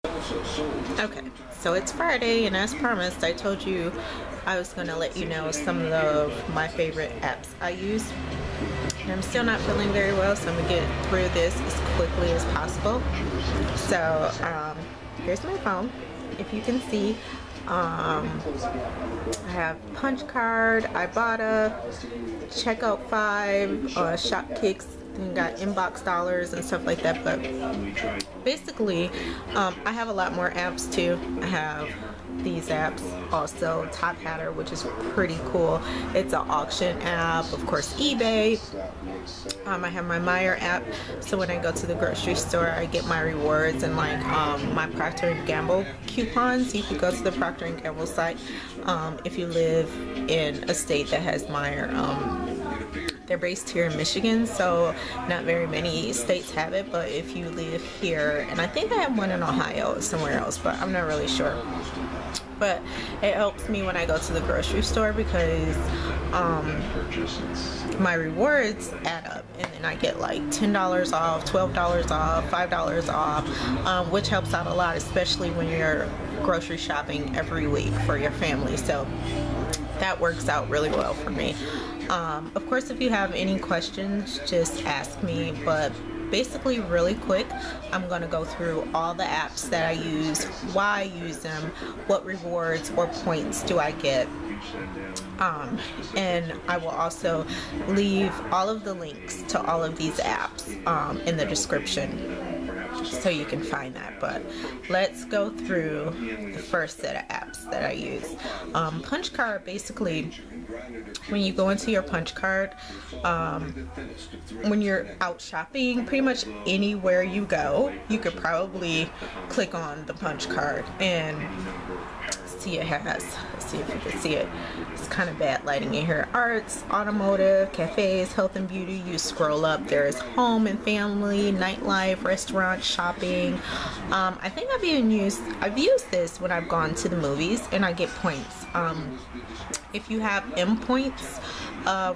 Okay, so it's Friday, and as promised, I told you I was going to let you know some of my favorite apps I use. And I'm still not feeling very well, so I'm going to get through this as quickly as possible. So, here's my phone. If you can see, I have Punchcard, Ibotta, Checkout 5, Shopkicks, and got inbox dollars and stuff like that. But basically, I have a lot more apps too. I have these apps also, Top Hatter, which is pretty cool. It's an auction app, of course, eBay. I have my Meyer app, so when I go to the grocery store, I get my rewards and like my Procter & Gamble coupons. You can go to the Procter & Gamble site if you live in a state that has Meyer. They're based here in Michigan, so not very many states have it, but if you live here, and I think they have one in Ohio somewhere else, but I'm not really sure. But it helps me when I go to the grocery store because my rewards add up, and then I get like $10 off, $12 off, $5 off, which helps out a lot, especially when you're grocery shopping every week for your family. So that works out really well for me. Of course, if you have any questions, just ask me, but basically really quick, I'm going to go through all the apps that I use, why I use them, what rewards or points do I get, and I will also leave all of the links to all of these apps in the description so you can find that. But let's go through the first set of apps that I use. Punchcard, basically, when you go into your Punchcard, when you're out shopping, pretty much anywhere you go, you could probably click on the Punchcard and see it has, let's see if you can see it, it's kind of bad lighting in here, arts, automotive, cafes, health and beauty. You scroll up, there's home and family, nightlife, restaurant, shopping. I think I've used this when I've gone to the movies and I get points. If you have M points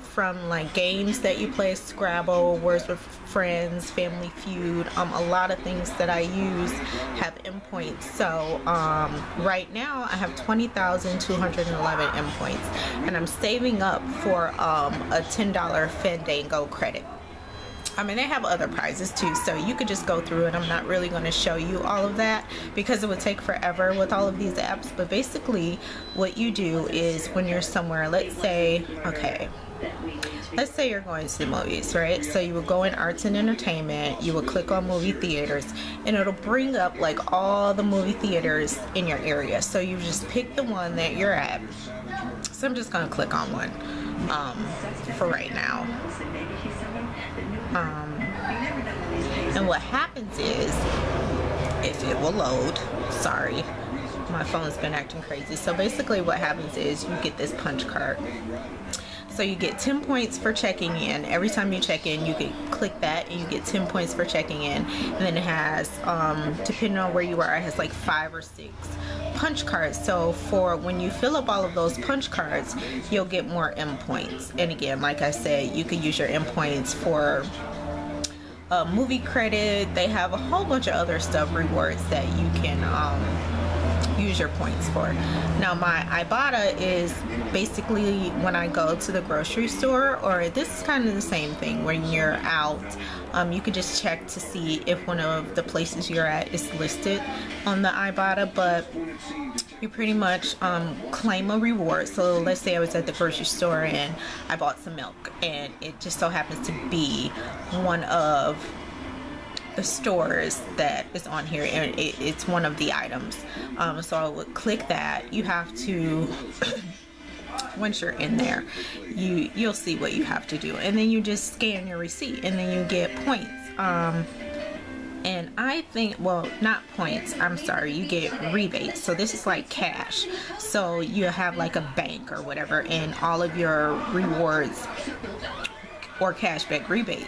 from like games that you play, Scrabble, Words with Friends, Family Feud, a lot of things that I use have M points. So right now I have 20,211 M points, and I'm saving up for a $10 Fandango credit. I mean, they have other prizes too, so you could just go through it. I'm not really going to show you all of that because it would take forever with all of these apps. But basically what you do is when you're somewhere, let's say you're going to the movies, right? So you would go in arts and entertainment, you would click on movie theaters, and it'll bring up like all the movie theaters in your area. So you just pick the one that you're at. So I'm just going to click on one for right now. And what happens is, if it will load, sorry, my phone's been acting crazy. So basically what happens is you get this punch card. So you get 10 points for checking in. Every time you check in, you can click that and you get 10 points for checking in. And then it has, depending on where you are, it has like 5 or 6 punch cards. So for when you fill up all of those punch cards, you'll get more M points. And again, like I said, you could use your M points for movie credit. They have a whole bunch of other stuff, rewards that you can use your points for. Now my Ibotta is basically when I go to the grocery store, or this is kind of the same thing when you're out, you could just check to see if one of the places you're at is listed on the Ibotta, but you pretty much claim a reward. So let's say I was at the grocery store and I bought some milk, and it just so happens to be one of the stores that is on here, and it's one of the items. So I would click that. You have to once you're in there, you'll see what you have to do, and then you just scan your receipt and then you get points. And I think, well, not points, I'm sorry, you get rebates. So this is like cash. So you have like a bank or whatever, and all of your rewards or cashback rebates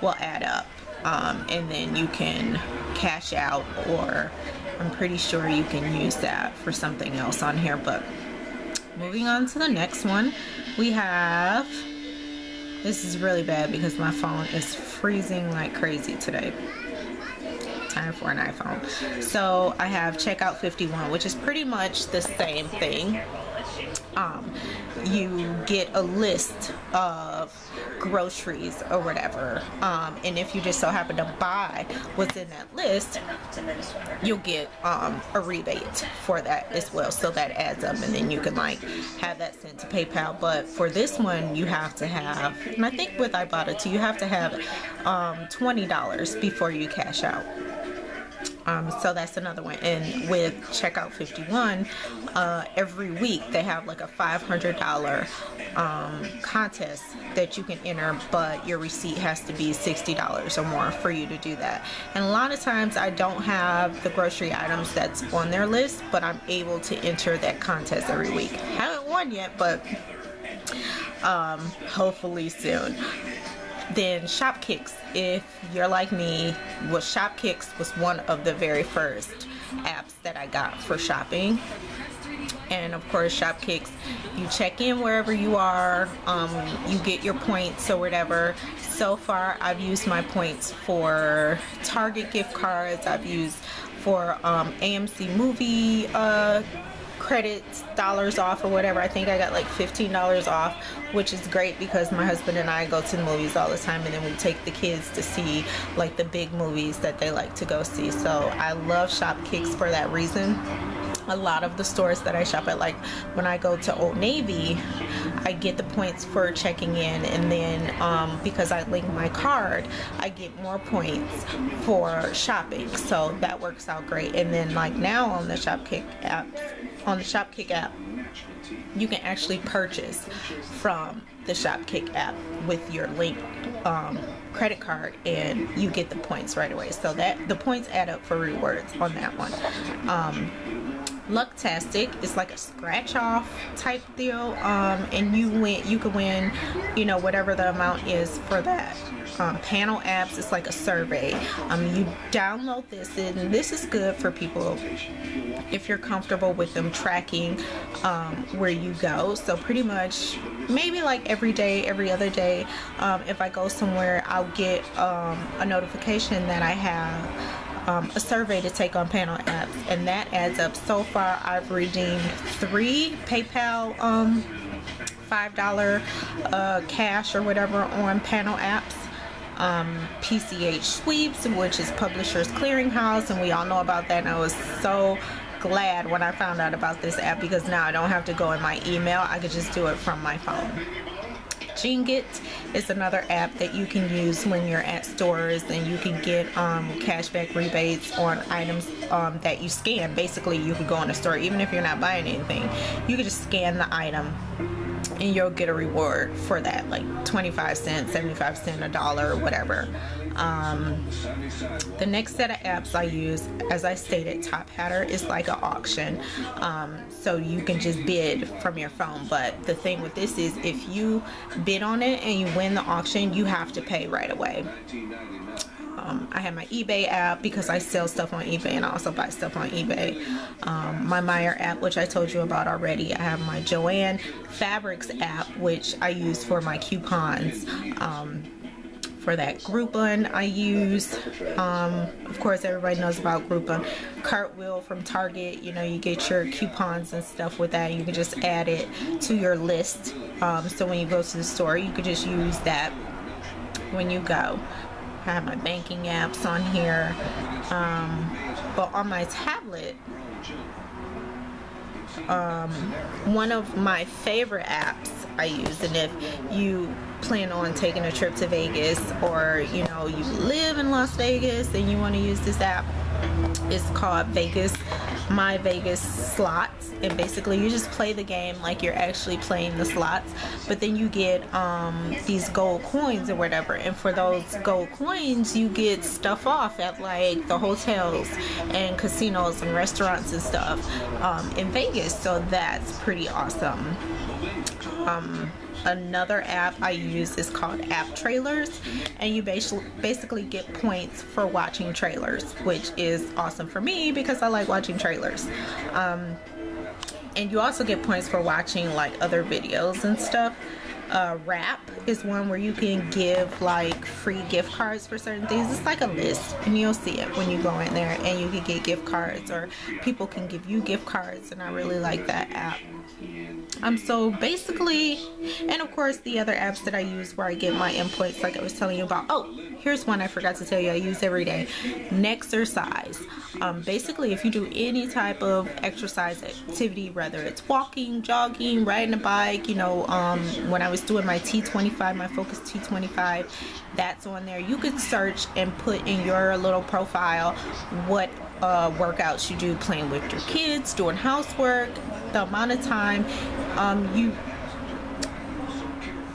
will add up. And then you can cash out, or I'm pretty sure you can use that for something else on here. But moving on to the next one, we have, this is really bad because my phone is freezing like crazy today. time for an iPhone. So I have Checkout 51, which is pretty much the same thing. You get a list of groceries or whatever, and if you just so happen to buy what's in that list, you'll get a rebate for that as well. So that adds up, and then you can like have that sent to PayPal. But for this one, you have to have, and I think with Ibotta too, you have to have $20 before you cash out. So that's another one. And with Checkout 51, every week they have like a $500 contest that you can enter, but your receipt has to be $60 or more for you to do that. And a lot of times I don't have the grocery items that's on their list, but I'm able to enter that contest every week. Haven't won yet, but hopefully soon. Then Shopkicks, if you're like me, Shopkicks was one of the very first apps that I got for shopping. And of course, Shopkicks, you check in wherever you are, you get your points or whatever. So far, I've used my points for Target gift cards. I've used for AMC movie credits, dollars off or whatever. I think I got like $15 off, which is great because my husband and I go to the movies all the time, and then we take the kids to see like the big movies that they like to go see. So I love Shopkicks for that reason. A lot of the stores that I shop at, like when I go to Old Navy, I get the points for checking in, and then because I link my card, I get more points for shopping. So that works out great. And then like now on the Shopkick app, you can actually purchase from the Shopkick app with your linked credit card, and you get the points right away. So that the points add up for rewards on that one. Lucktastic is like a scratch off type deal, and you can win, you know, whatever the amount is for that. Panel apps is like a survey. You download this, and this is good for people if you're comfortable with them tracking where you go. So pretty much maybe like every day, every other day, if I go somewhere, I'll get a notification that I have a survey to take on panel apps, and that adds up. So far I've redeemed 3 PayPal $5 cash or whatever on panel apps. PCH Sweeps, which is Publishers Clearinghouse, and we all know about that, and I was so glad when I found out about this app because now I don't have to go in my email, I could just do it from my phone. Jingit is another app that you can use when you're at stores, and you can get cashback rebates on items that you scan. Basically, you can go in a store, even if you're not buying anything, you can just scan the item and you'll get a reward for that, like 25 cents, 75 cents, $1, whatever. The next set of apps I use, as I stated, Top Hatter is like an auction, so you can just bid from your phone. But the thing with this is, if you bid on it and you win the auction, you have to pay right away. I have my eBay app because I sell stuff on eBay, and I also buy stuff on eBay. My Meyer app, which I told you about already. I have my Joanne Fabrics app, which I use for my coupons. For that, Groupon I use. Of course, everybody knows about Groupon. Cartwheel from Target, you know, you get your coupons and stuff with that. You can just add it to your list. So when you go to the store, you could just use that when you go. I have my banking apps on here, but on my tablet, one of my favorite apps I use, and if you plan on taking a trip to Vegas, or you know, you live in Las Vegas and you want to use this app, it's called My Vegas Slots, and basically you just play the game like you're actually playing the slots, but then you get these gold coins or whatever, and for those gold coins you get stuff off at like the hotels and casinos and restaurants and stuff in Vegas. So that's pretty awesome. Another app I use is called App Trailers, and you basically get points for watching trailers, which is awesome for me because I like watching trailers. And you also get points for watching like other videos and stuff. Wrap is one where you can give like free gift cards for certain things. It's like a list, and you'll see it when you go in there, and you can get gift cards, or people can give you gift cards, and I really like that app. So basically, and of course the other apps that I use where I get my endpoints, like I was telling you about. Oh, here's one I forgot to tell you I use every day. Nexercise. Basically, if you do any type of exercise activity, whether it's walking, jogging, riding a bike, you know, when I was doing my T25, my Focus T25, that's on there. You could search and put in your little profile what workouts you do, playing with your kids, doing housework, the amount of time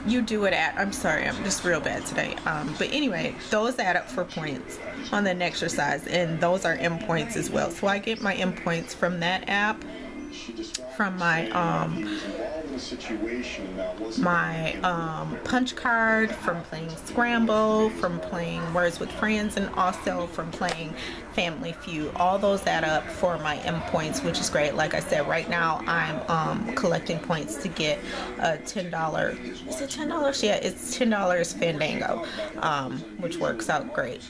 you do it at. I'm sorry, I'm just real bad today. But anyway, those add up for points on the Nexercise, and those are endpoints as well. So I get my endpoints from that app, from my Punchcard, from playing Scramble, from playing Words with Friends, and also from playing Family Feud. All those add up for my endpoints, which is great. Like I said, right now I'm collecting points to get a $10. Is it $10? Yeah, it's $10 Fandango, which works out great.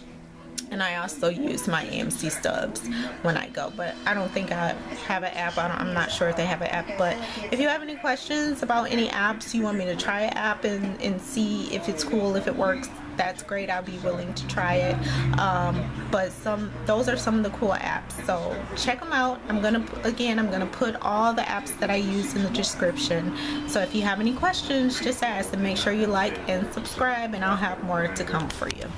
And I also use my AMC stubs when I go, but I don't think I have an app. I'm not sure if they have an app. But if you have any questions about any apps, you want me to try an app and see if it's cool, if it works, that's great. I'll be willing to try it. But those are some of the cool apps, so check them out. I'm gonna put all the apps that I use in the description, so if you have any questions, just ask, and make sure you like and subscribe, and I'll have more to come for you.